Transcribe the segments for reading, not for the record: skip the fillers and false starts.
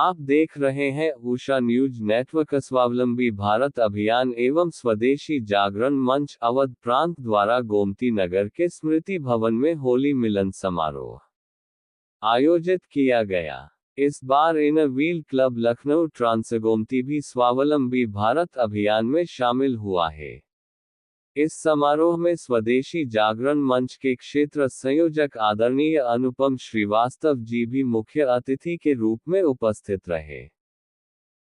आप देख रहे हैं उषा न्यूज नेटवर्क। स्वावलंबी भारत अभियान एवं स्वदेशी जागरण मंच अवध प्रांत द्वारा गोमती नगर के स्मृति भवन में होली मिलन समारोह आयोजित किया गया। इस बार inner wheel club Lucknow Transgomti भी स्वावलंबी भारत अभियान में शामिल हुआ है। इस समारोह में स्वदेशी जागरण मंच के क्षेत्र संयोजक आदरणीय अनुपम श्रीवास्तव जी भी मुख्य अतिथि के रूप में उपस्थित रहे।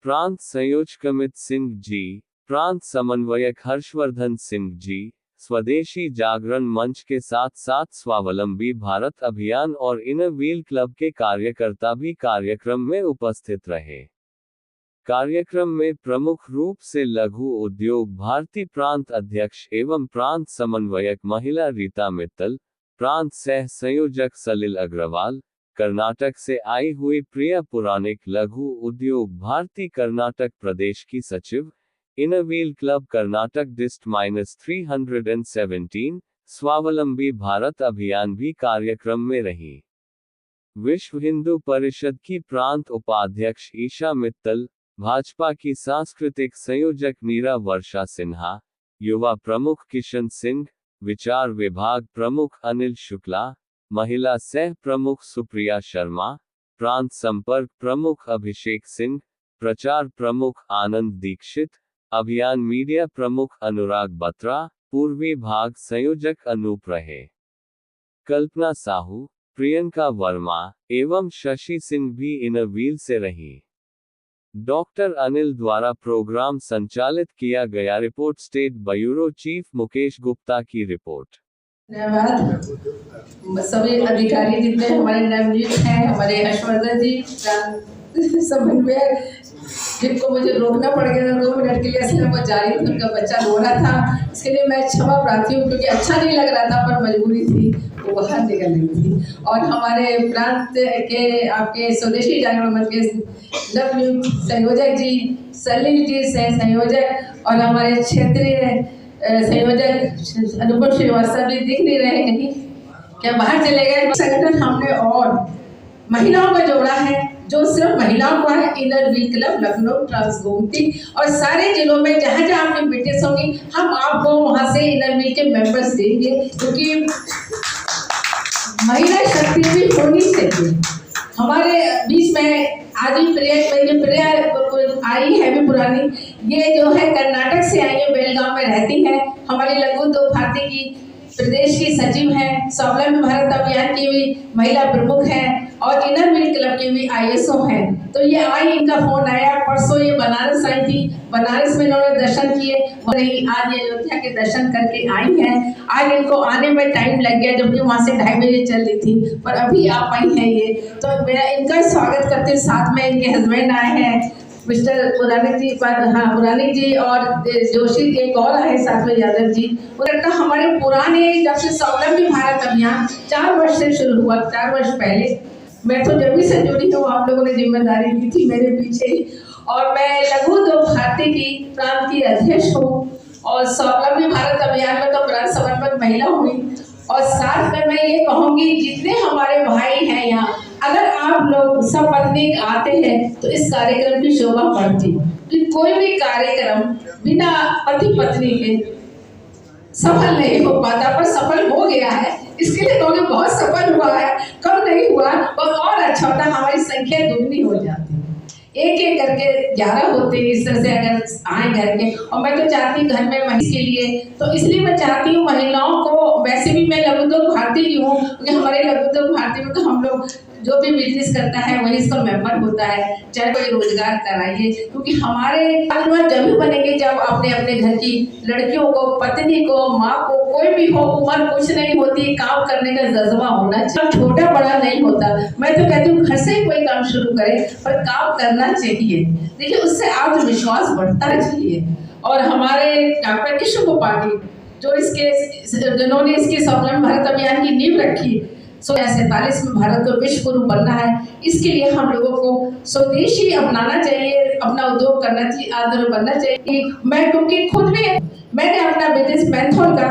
प्रांत संयोजक अमित सिंह जी, प्रांत समन्वयक हर्षवर्धन सिंह जी, स्वदेशी जागरण मंच के साथ साथ स्वावलंबी भारत अभियान और इनर व्हील क्लब के कार्यकर्ता भी कार्यक्रम में उपस्थित रहे। कार्यक्रम में प्रमुख रूप से लघु उद्योग भारती प्रांत अध्यक्ष एवं प्रांत समन्वयक महिला रीता मित्तल, प्रांत सह संयोजक सलिल अग्रवाल, कर्नाटक से आई हुई प्रिया पुराणिक, लघु उद्योग भारती कर्नाटक प्रदेश की सचिव, इनर व्हील क्लब कर्नाटक डिस्ट -317, स्वावलंबी भारत अभियान भी कार्यक्रम में रही। विश्व हिंदू परिषद की प्रांत उपाध्यक्ष ईशा मित्तल, भाजपा की सांस्कृतिक संयोजक नीरा वर्षा सिन्हा, युवा प्रमुख किशन सिंह, विचार विभाग प्रमुख अनिल शुक्ला, महिला सह प्रमुख सुप्रिया शर्मा, प्रांत संपर्क प्रमुख अभिषेक सिंह, प्रचार प्रमुख आनंद दीक्षित, अभियान मीडिया प्रमुख अनुराग बत्रा, पूर्वी भाग संयोजक अनूप रहे। कल्पना साहू, प्रियंका वर्मा एवं शशि सिंह भी इनर व्हील से रही। डॉक्टर अनिल द्वारा प्रोग्राम संचालित किया गया। Report state bureau chief Mukesh Gupta की रिपोर्ट। धन्यवाद सभी अधिकारी जितने हमारे नवनीत हैं, हमारे हर्षवर्धन जी समन्वयक, जिनको मुझे रोकना पड़ गया था 2 मिनट के लिए, इसलिए वो जा रही थी, उनका बच्चा रो रहा था, इसके लिए मैं क्षमा प्रार्थी हूँ, क्योंकि अच्छा नहीं लग रहा था पर मजबूरी थी, वो बाहर निकल रही थी। और हमारे प्रांत के आपके स्वदेशी जागरण मंच के नवनियुक्त संयोजक जी, सलिल जी सह संयोजक, और हमारे क्षेत्रीय संयोजक अनुपम श्रीवास्तव जी दिख नहीं रहे कहीं, क्या बाहर चले गए। संगठन हमने और महिलाओं का जोड़ा है, जो सिर्फ महिलाओं का है, inner wheel club Lucknow Trans Gomti, और सारे जिलों में जहाँ जहाँ आपकी मीटिंग्स होंगी हम आपको वहाँ से इनर व्हील के मेंबर्स देंगे, क्योंकि महिला शक्ति भी होनी चाहिए। हमारे बीच में आज ही प्रिया आई है भी पुरानी, ये जो है कर्नाटक से आई है, बेलगांव में रहती है, हमारी लघु उद्योग भारती की प्रदेश की सचिव हैं, स्वावलंबी भारत अभियान की भी महिला प्रमुख हैं, और इनर व्हील क्लब की भी ISO हैं। तो ये आई, इनका फोन आया, परसों ये बनारस आई थी, बनारस में इन्होंने दर्शन किए, और आज ये अयोध्या के दर्शन करके आई हैं। आज इनको आने में टाइम लग गया, जबकि वहाँ से 2:30 बजे चल रही थी, पर अभी आप आई हैं ये, तो मैं इनका स्वागत करते, साथ में इनके हस्बैंड आए हैं मिस्टर पुराणिक जी, पुराणिक जी, और जोशी एक और आए साथ में, यादव जी। लगता हमारे पुराने, जब से स्वावलंबी भारत अभियान 4 वर्ष से शुरू हुआ, 4 वर्ष पहले, मैं तो जब भी से जुड़ी हूँ, आप लोगों ने जिम्मेदारी दी थी मेरे पीछे ही, और मैं लघु उद्योग भारती की प्रांत की अध्यक्ष हूँ, और स्वावलंबी भारत अभियान में तो प्रांत समन्वयक महिला हुई। और साथ में मैं ये कहूँगी, जितने हमारे भाई हैं यहाँ, अगर आप लोग सपत्नीक आते हैं तो इस कार्यक्रम की शोभा बढ़ती, कि कोई भी कार्यक्रम बिना पति पत्नी के सफल नहीं हो पाता, पर सफल हो गया है, इसके लिए कहूँगी बहुत सफल हुआ है, कम नहीं हुआ, और अच्छा होता, हमारी संख्या दुगनी हो जाती, एक एक करके 11 होते हैं इस तरह से अगर आए घर के। और मैं तो चाहती हूँ घर में महिला के लिए, तो इसलिए मैं चाहती हूँ महिलाओं को, वैसे भी मैं लघु उद्योग भारती की हूँ, क्योंकि हमारे लघु उद्योग भारती में तो हम लोग जो भी बिजनेस करता है वही इसका मेंबर होता है, चाहे कोई रोजगार कराइए, क्योंकि हमारे परिवार जब भी बनेंगे जब अपने अपने घर की लड़कियों को, पत्नी को, माँ को, कोई भी हो, उम्र कुछ नहीं होती, काम करने का जज्बा होना चाहिए, छोटा बड़ा नहीं होता। मैं तो कहती हूँ घर से ही कोई काम शुरू करे, पर काम करना चाहिए, देखिए उससे आत्मविश्वास बढ़ता चाहिए। और हमारे डॉक्टर कृष्ण गोपाल जो जिन्होंने इसके स्वावलंबी भारत अभियान की नींव रखी, 1947 में भारत को विश्व गुरु बनना है, इसके लिए हम लोगों को स्वदेशी अपनाना चाहिए, अपना उद्योग करना चाहिए, आत्मनिर्भर बनना चाहिए। मैं क्योंकि खुद भी मैंने अपना बिजनेस मैंथॉन का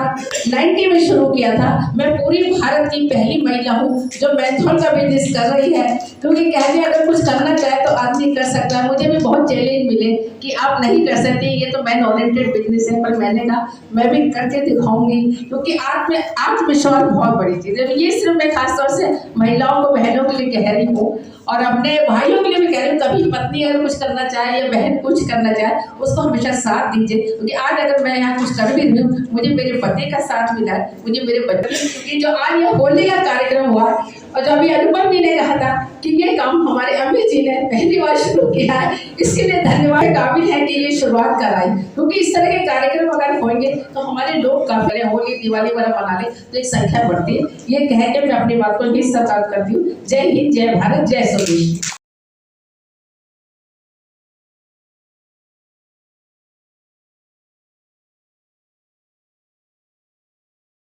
90 में शुरू किया था। मैं पूरी भारत की पहली महिला हूँ जो मैंथॉन का बिजनेस कर रही है, क्योंकि कहते हैं अगर कुछ करना चाहे तो आदमी कर सकता है। मुझे भी बहुत चैलेंज मिले कि आप नहीं कर सकते, ये तो मैन ओरिएंटेड बिजनेस है, पर मैंने कहा मैं भी करके दिखाऊंगी, क्योंकि आत्मविश्वास बहुत बड़ी चीज़ है। ये सिर्फ मैं खासतौर से महिलाओं को, बहनों के लिए कह रही हूँ और अपने भाइयों के लिए भी कह रही हूँ। कभी पत्नी अगर कुछ करना चाहे या बहन कुछ करना चाहे उसको हमेशा साथ दीजिए, क्योंकि आज अगर मैं यहाँ कुछ कर भी रही हूँ मुझे मेरे पति का साथ मिला है, मुझे मेरे बच्चे, क्योंकि जो आज ये होली का कार्यक्रम हुआ और जो अभी अनुपम जी ने कहा था कि ये काम हमारे अम्मी जी ने पहली बार शुरू किया है, इसके लिए धन्यवाद काबिल है कि ये शुरुआत कराई, क्योंकि इस तरह के कार्यक्रम अगर होंगे तो हमारे लोग काफी होली दिवाली वाला मना ले तो एक संख्या बढ़ती है। ये कह के मैं अपनी बात को निष्कर्ष करती हूँ। जय हिंद, जय भारत, जय स्वदेश।